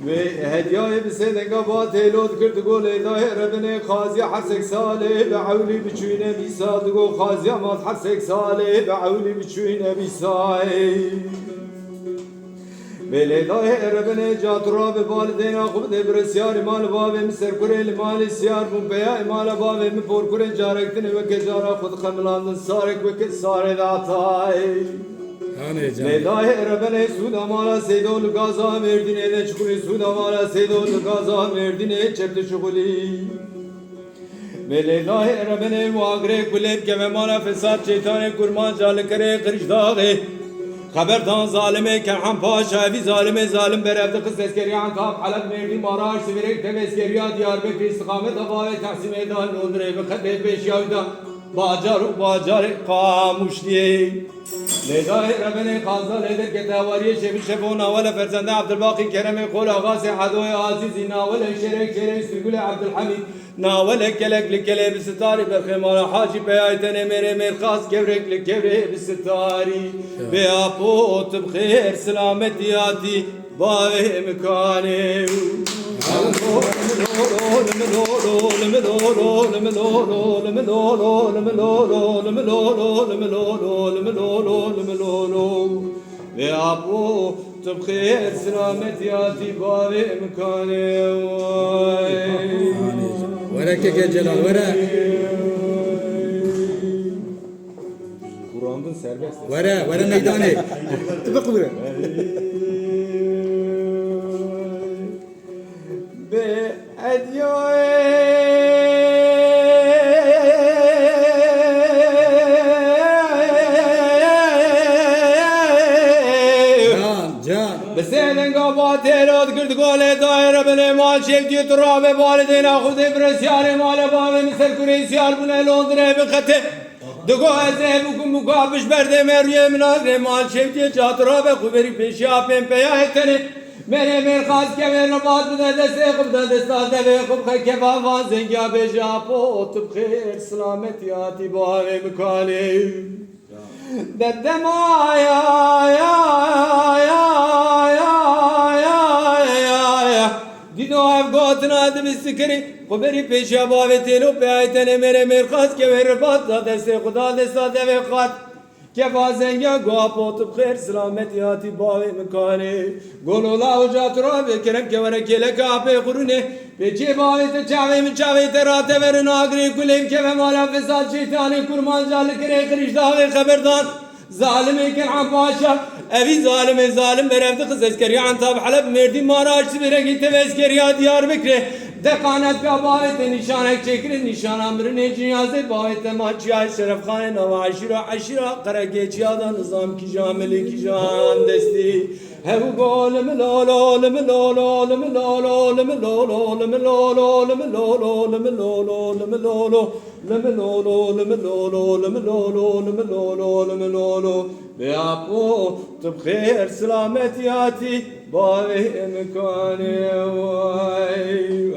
ve hediye bisede gabat elod kırdı gol edayı Rabbine khazi harsek sale ve avli biçüne bisad go khazi amat harsek sale ve avli biçüne bisay ve ledayı Rabbine catura ve valideyna khub de bresyar mal bave miser kurel mal siyar bu beya mal bave mi por kure jarektine ve kejara khud khamlan sarek ve kesare datay Ledahe Rabbine suda mala seydol gaza merdine de çukuli suda mala seydol gaza merdine çepte çukuli ve ledahe Rabbine muagre kuleb ke ve mala fesat şeytane kurman cal kare kırışdağe خبردان ظالمه که هم پاشاوی ظالمه ظالم برفته قصد اسکریان کاب حلب مردی ماراش سویرک تب اسکریا دیار بکر استقامت اقاوه تقسیم ایدان لندره بخده پیشیاوی دا باجار قاموش دیه لیدای ربنه خازده لیدر که تاواری شبی شبو ناول فرزنده عبدالباقی کرم قول آغا سحدوی عزیزی ناول شرک سرگل عبدالحمید ناول کلک لکله بستاری برخمال حاجی پیایتن میره مرخاص گورک لکوره بستاری بیا پوت بخیر سلامتیاتی با امکانه بیا پوت بخیر سلامتیاتی با امکانه ورا كيك يا جلال ورا Kur'an'ın serbest. ورا نقداني تبقى ورا Be ediyor. بسیدن قبات هراد کرد گله دایره بله مال شفتی تراب والدین خود برسیار مال بابه مثل کریسیار بونه لندره بخته دگو ازه بکن مقابش برده مروی مناظره مال شفتی چاتراب خوبری پیشی آپین پیاهتنه میره مرخاص که میره باد بده دسته خوب ده دسته ده خوب خی که وان زنگیا بجا پوت بخیر سلامتی آتی باوه مکانه ددم آیا دیدو افغاتن آدم استکری خبری پیشا باوی تیلو پیایتن میره مرخاص که میره باد دسته خدا دسته ده خواهد که بازنگا گوه پوتب خیر سلامتی آتی باوی مکانه گلولا و جاترا بکرم که ورا کله کافه خورونه پیچه باوی تچاوی مچاوی تراته ورن آگری کلیم که مالا فساد شیطانی کرمان جال کره خریشداوی خبردان ظالمه کن عم پاشا اوی ظالم برفت قصد اسکری عن تاب حلب مردی ماراش سبیرگی تب اسکری دیار بکره دقانت کا باوت نشانک چکر نشان امرن جیازه باوت ماچی ای شرف خان نو عشیرا قرگه چیادا نظام کی جاملی کی جان دستی هو گول ملولو لملولو لملولو لملولو لملولو لملولو لملولو لملولو لملولو لملولو لملولو لملولو لملولو بیابو تبخیر سلامتیاتی باوی امکانه وای